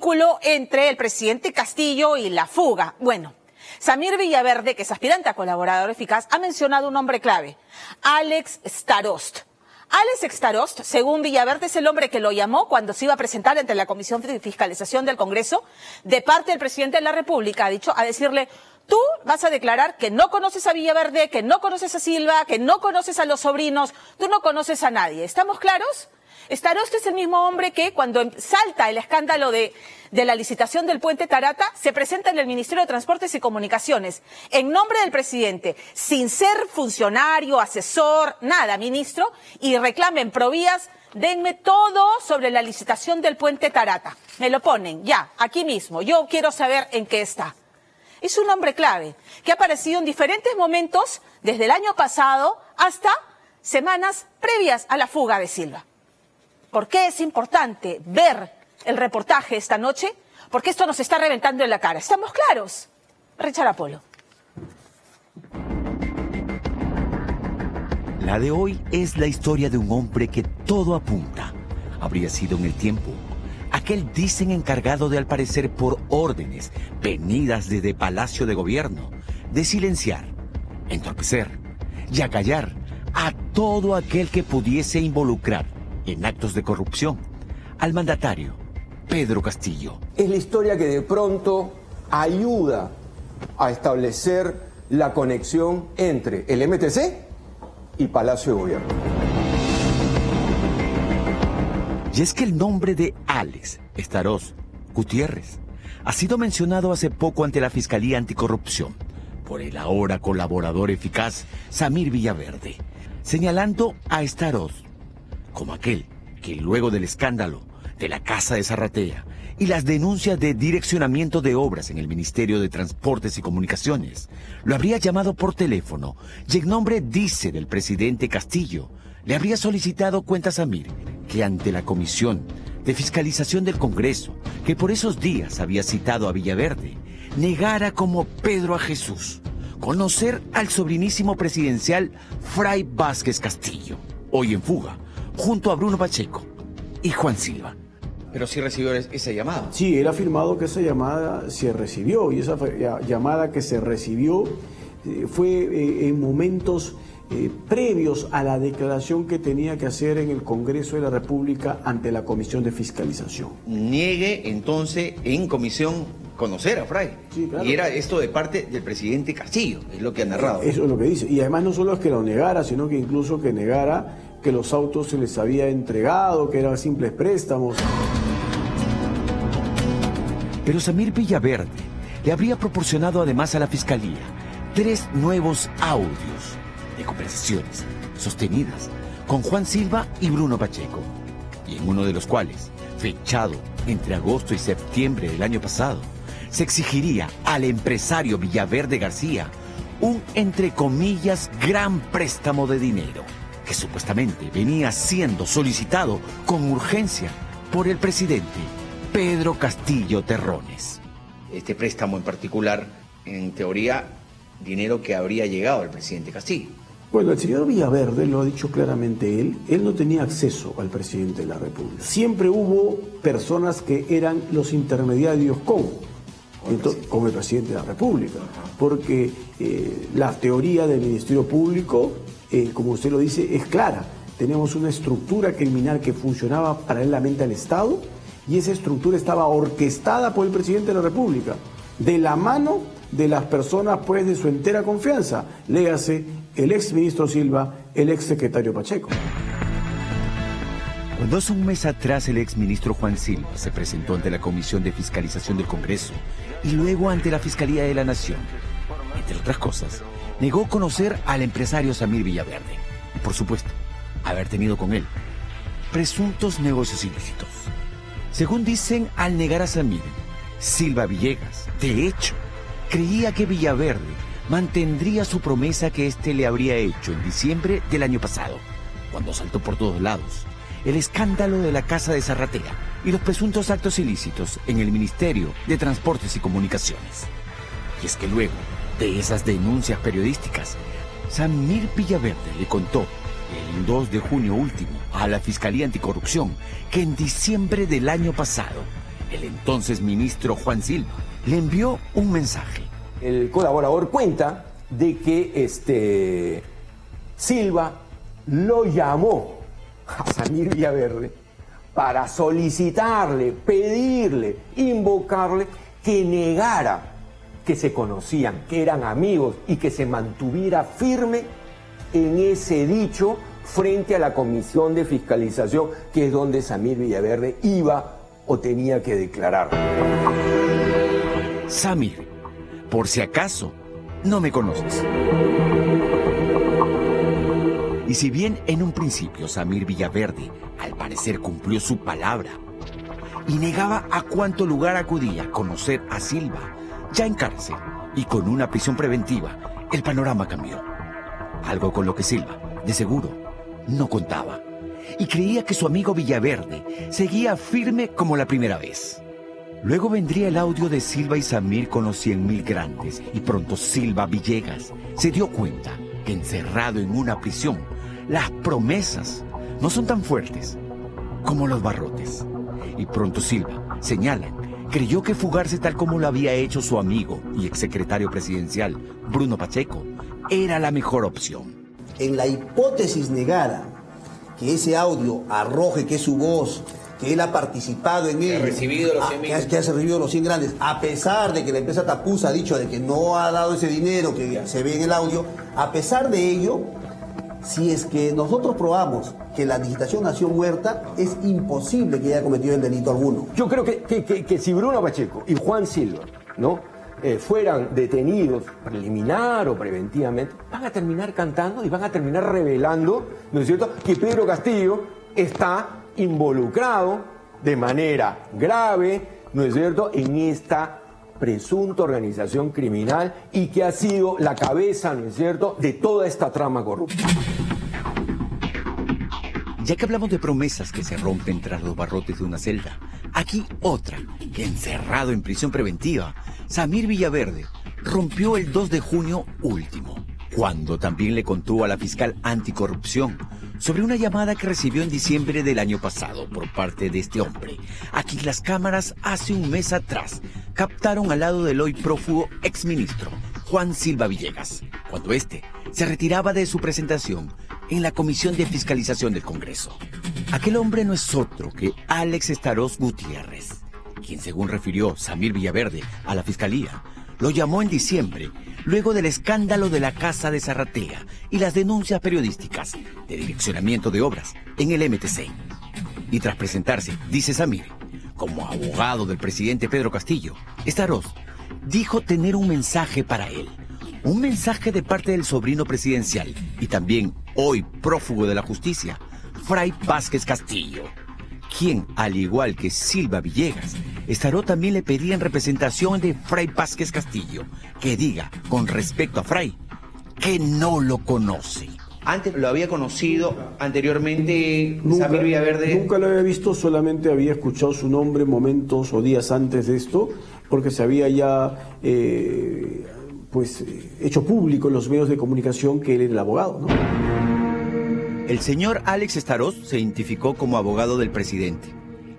vínculo entre el presidente Castillo y la fuga. Bueno, Samir Villaverde, que es aspirante a colaborador eficaz, ha mencionado un nombre clave, Alex Starost. Alex Starost, según Villaverde, es el hombre que lo llamó cuando se iba a presentar ante la Comisión de Fiscalización del Congreso de parte del presidente de la República, a decirle: tú vas a declarar que no conoces a Villaverde, que no conoces a Silva, que no conoces a los sobrinos, tú no conoces a nadie. ¿Estamos claros? Starost es el mismo hombre que cuando salta el escándalo de la licitación del puente Tarata, se presenta en el Ministerio de Transportes y Comunicaciones, en nombre del presidente, sin ser funcionario, asesor, nada, ministro, y reclama en Provías: denme todo sobre la licitación del puente Tarata. Me lo ponen, ya, aquí mismo, yo quiero saber en qué está. Es un hombre clave, que ha aparecido en diferentes momentos, desde el año pasado hasta semanas previas a la fuga de Silva. ¿Por qué es importante ver el reportaje esta noche? Porque esto nos está reventando en la cara. ¿Estamos claros? Richard Apolo. La de hoy es la historia de un hombre que todo apunta habría sido en el tiempo aquel, dicen, encargado de, al parecer por órdenes venidas desde Palacio de Gobierno, de silenciar, entorpecer y acallar a todo aquel que pudiese involucrar en actos de corrupción al mandatario Pedro Castillo. Es la historia que de pronto ayuda a establecer la conexión entre el MTC y Palacio de Gobierno. Y es que el nombre de Alex Starost Gutiérrez ha sido mencionado hace poco ante la Fiscalía Anticorrupción por el ahora colaborador eficaz Samir Villaverde, señalando a Starost como aquel que luego del escándalo de la Casa de Zarratea y las denuncias de direccionamiento de obras en el Ministerio de Transportes y Comunicaciones, lo habría llamado por teléfono y en nombre, dice, del presidente Castillo, le habría solicitado cuentas a Samir, que ante la Comisión de Fiscalización del Congreso, que por esos días había citado a Villaverde, negara como Pedro a Jesús conocer al sobrinísimo presidencial Fray Vázquez Castillo, hoy en fuga, junto a Bruno Pacheco y Juan Silva. Pero sí recibió esa llamada. Sí, él ha afirmado que esa llamada se recibió, y esa llamada que se recibió fue en momentos previos a la declaración que tenía que hacer en el Congreso de la República ante la Comisión de Fiscalización. Niegue entonces en comisión conocer a Fray. Sí, claro. Y era esto de parte del presidente Castillo, es lo que ha narrado. Eso es lo que dice. Y además no solo es que lo negara, sino que incluso que negara que los autos se les había entregado, que eran simples préstamos. Pero Samir Villaverde le habría proporcionado además a la Fiscalía 3 nuevos audios de conversaciones sostenidas con Juan Silva y Bruno Pacheco, y en uno de los cuales, fechado entre agosto y septiembre del año pasado, se exigiría al empresario Villaverde García un, entre comillas, gran préstamo de dinero, que supuestamente venía siendo solicitado con urgencia por el presidente Pedro Castillo Terrones. Este préstamo en particular, en teoría, dinero que habría llegado al presidente Castillo. Bueno, el señor Villaverde, lo ha dicho claramente él no tenía acceso al presidente de la República. Siempre hubo personas que eran los intermediarios con el presidente de la República, porque la teoría del Ministerio Público, como usted lo dice, es clara. Tenemos una estructura criminal que funcionaba paralelamente al Estado, y esa estructura estaba orquestada por el presidente de la República, de la mano de las personas pues de su entera confianza, léase el ex ministro Silva, el ex secretario Pacheco. Cuando hace un mes atrás el ex ministro Juan Silva se presentó ante la Comisión de Fiscalización del Congreso y luego ante la Fiscalía de la Nación, entre otras cosas, negó conocer al empresario Samir Villaverde y, por supuesto, haber tenido con él presuntos negocios ilícitos. Según dicen, al negar a Samir, Silva Villegas, de hecho, creía que Villaverde mantendría su promesa que éste le habría hecho en diciembre del año pasado, cuando saltó por todos lados el escándalo de la Casa de Zarratea y los presuntos actos ilícitos en el Ministerio de Transportes y Comunicaciones. Y es que luego de esas denuncias periodísticas, Samir Villaverde le contó el 2 de junio último a la Fiscalía Anticorrupción que en diciembre del año pasado el entonces ministro Juan Silva le envió un mensaje. El colaborador cuenta de que Silva lo llamó a Samir Villaverde para solicitarle, pedirle, invocarle que negara que se conocían, que eran amigos y que se mantuviera firme en ese dicho frente a la Comisión de Fiscalización, que es donde Samir Villaverde iba o tenía que declarar. Samir, por si acaso, no me conoces. Y si bien en un principio Samir Villaverde al parecer cumplió su palabra y negaba a cuánto lugar acudía a conocer a Silva, ya en cárcel y con una prisión preventiva, el panorama cambió. Algo con lo que Silva, de seguro, no contaba. Y creía que su amigo Villaverde seguía firme como la primera vez. Luego vendría el audio de Silva y Samir con los 100.000 grandes, y pronto Silva Villegas se dio cuenta que encerrado en una prisión, las promesas no son tan fuertes como los barrotes. Y pronto Silva, señalan, creyó que fugarse tal como lo había hecho su amigo y exsecretario presidencial, Bruno Pacheco, era la mejor opción. En la hipótesis negada que ese audio arroje que es su voz, que él ha participado en él, que ha recibido los 100 grandes, a pesar de que la empresa Tapusa ha dicho de que no ha dado ese dinero que se ve en el audio, a pesar de ello, si es que nosotros probamos que la digitación nació muerta, es imposible que haya cometido el delito alguno. Yo creo que si Bruno Pacheco y Juan Silva, ¿no?, fueran detenidos preliminar o preventivamente, van a terminar cantando y van a terminar revelando, ¿no es cierto?, que Pedro Castillo está involucrado de manera grave, ¿no es cierto?, en esta presunta organización criminal y que ha sido la cabeza, ¿no es cierto?, de toda esta trama corrupta. Ya que hablamos de promesas que se rompen tras los barrotes de una celda, aquí otra, que encerrado en prisión preventiva, Samir Villaverde rompió el 2 de junio último, cuando también le contó a la fiscal anticorrupción sobre una llamada que recibió en diciembre del año pasado por parte de este hombre, a quien las cámaras hace un mes atrás captaron al lado del hoy prófugo exministro Juan Silva Villegas, cuando este se retiraba de su presentación en la Comisión de Fiscalización del Congreso. Aquel hombre no es otro que Alex Estaroz Gutiérrez, quien, según refirió Samir Villaverde a la Fiscalía, lo llamó en diciembre, luego del escándalo de la Casa de Zarratea y las denuncias periodísticas de direccionamiento de obras en el MTC. Y tras presentarse, dice Samir, como abogado del presidente Pedro Castillo, Estaroz dijo tener un mensaje para él. Un mensaje de parte del sobrino presidencial y también hoy prófugo de la justicia, Fray Vázquez Castillo, quien, al igual que Silva Villegas, Estaroz también le pedía en representación de Fray Vázquez Castillo que diga, con respecto a Fray, que no lo conoce. Antes lo había conocido anteriormente Samir Villaverde. Nunca lo había visto, solamente había escuchado su nombre momentos o días antes de esto, porque se había ya hecho público en los medios de comunicación que él era el abogado, ¿no? El señor Alex Estaroz se identificó como abogado del presidente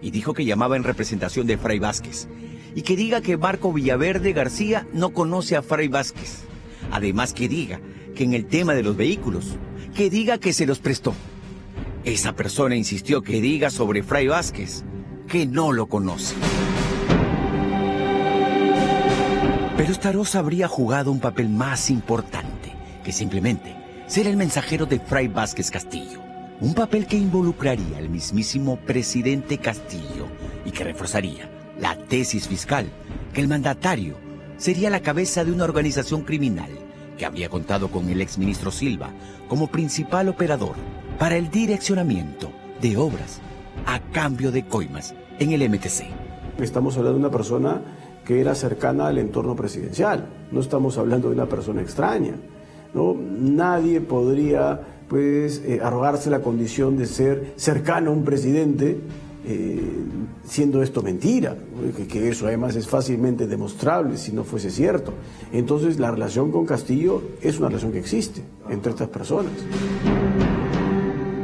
y dijo que llamaba en representación de Fray Vázquez y que diga que Marco Villaverde García no conoce a Fray Vázquez. Además que diga que en el tema de los vehículos, que diga que se los prestó. Esa persona insistió que diga sobre Fray Vázquez que no lo conoce. Pero Estaroz habría jugado un papel más importante que simplemente ser el mensajero de Fray Vázquez Castillo. Un papel que involucraría al mismísimo presidente Castillo y que reforzaría la tesis fiscal que el mandatario sería la cabeza de una organización criminal que habría contado con el exministro Silva como principal operador para el direccionamiento de obras a cambio de coimas en el MTC. Estamos hablando de una persona que era cercana al entorno presidencial, no estamos hablando de una persona extraña, ¿no? Nadie podría arrogarse la condición de ser cercano a un presidente siendo esto mentira, que eso además es fácilmente demostrable si no fuese cierto. Entonces la relación con Castillo es una relación que existe entre estas personas.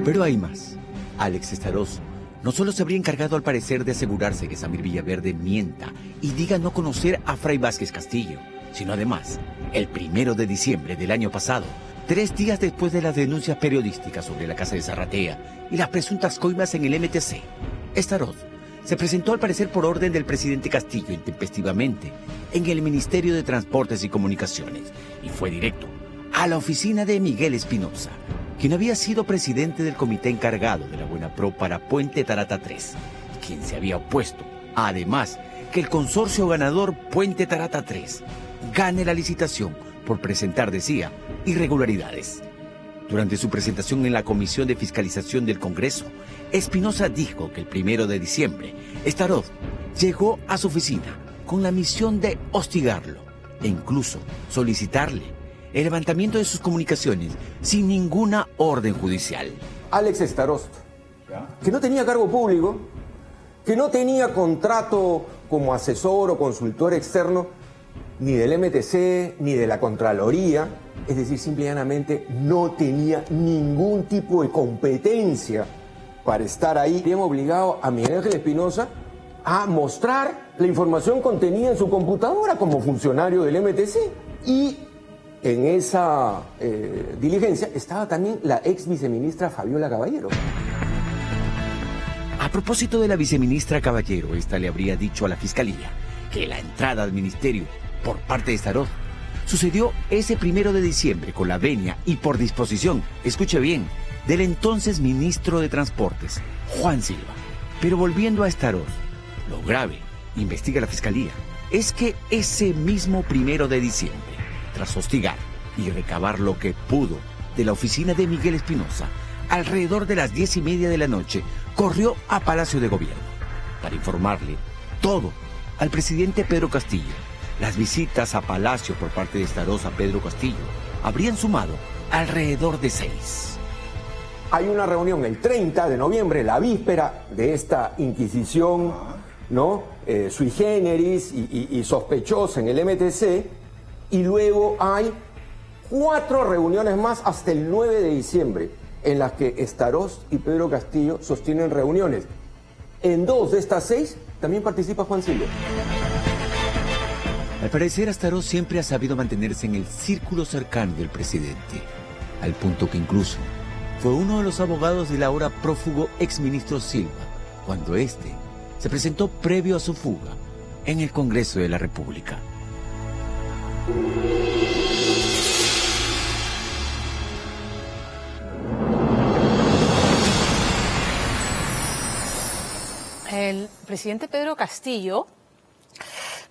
Pero hay más. Alex Estaroz no solo se habría encargado al parecer de asegurarse que Samir Villaverde mienta y diga no conocer a Fray Vázquez Castillo, sino además, el 1 de diciembre del año pasado, 3 días después de las denuncias periodísticas sobre la casa de Zarratea y las presuntas coimas en el MTC, Starost se presentó al parecer por orden del presidente Castillo intempestivamente en el Ministerio de Transportes y Comunicaciones y fue directo a la oficina de Miguel Espinosa, quien había sido presidente del comité encargado de la Buena Pro para Puente Tarata 3, quien se había opuesto, además, que el consorcio ganador Puente Tarata 3 gane la licitación por presentar, decía, irregularidades. Durante su presentación en la Comisión de Fiscalización del Congreso, Espinosa dijo que el 1 de diciembre, Starost llegó a su oficina con la misión de hostigarlo e incluso solicitarle el levantamiento de sus comunicaciones sin ninguna orden judicial. Alex Starost, que no tenía cargo público, que no tenía contrato como asesor o consultor externo, ni del MTC, ni de la Contraloría, es decir, simple y llanamente no tenía ningún tipo de competencia para estar ahí. Habíamos obligado a Miguel Ángel Espinosa a mostrar la información contenida en su computadora como funcionario del MTC. Y en esa diligencia estaba también la ex viceministra Fabiola Caballero. A propósito de la viceministra Caballero, esta le habría dicho a la Fiscalía que la entrada al ministerio por parte de Starost sucedió ese 1 de diciembre con la venia y por disposición, escuche bien, del entonces ministro de Transportes, Juan Silva. Pero volviendo a Starost, lo grave, investiga la Fiscalía, es que ese mismo 1 de diciembre, tras hostigar y recabar lo que pudo de la oficina de Miguel Espinosa, alrededor de las 10:30 de la noche, corrió a Palacio de Gobierno para informarle todo al presidente Pedro Castillo. Las visitas a Palacio por parte de Starost a Pedro Castillo habrían sumado alrededor de 6. Hay una reunión el 30 de noviembre, la víspera de esta inquisición, ¿no? Sui generis y sospechosa en el MTC, y luego hay 4 reuniones más hasta el 9 de diciembre, en las que Starost y Pedro Castillo sostienen reuniones. En 2 de estas 6 también participa Juan Silva. Al parecer, Starost siempre ha sabido mantenerse en el círculo cercano del presidente, al punto que incluso fue uno de los abogados del ahora prófugo exministro Silva, cuando éste se presentó previo a su fuga en el Congreso de la República. El presidente Pedro Castillo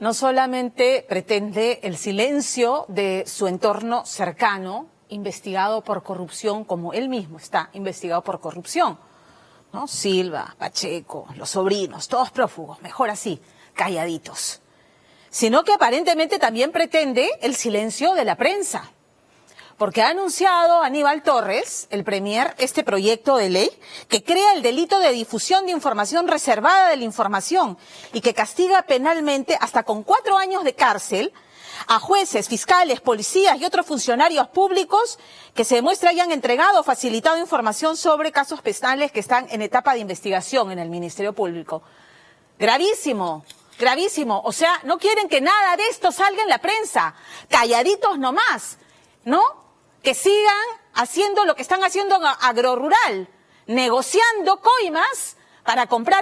no solamente pretende el silencio de su entorno cercano, investigado por corrupción, como él mismo está investigado por corrupción, ¿no? Silva, Pacheco, los sobrinos, todos prófugos, mejor así, calladitos. Sino que aparentemente también pretende el silencio de la prensa. Porque ha anunciado Aníbal Torres, el premier, este proyecto de ley que crea el delito de difusión de información reservada de la información y que castiga penalmente hasta con 4 años de cárcel a jueces, fiscales, policías y otros funcionarios públicos que se demuestra hayan entregado o facilitado información sobre casos penales que están en etapa de investigación en el Ministerio Público. Gravísimo, gravísimo. O sea, no quieren que nada de esto salga en la prensa. Calladitos nomás, ¿no? Que sigan haciendo lo que están haciendo en Agrorural, negociando coimas para comprar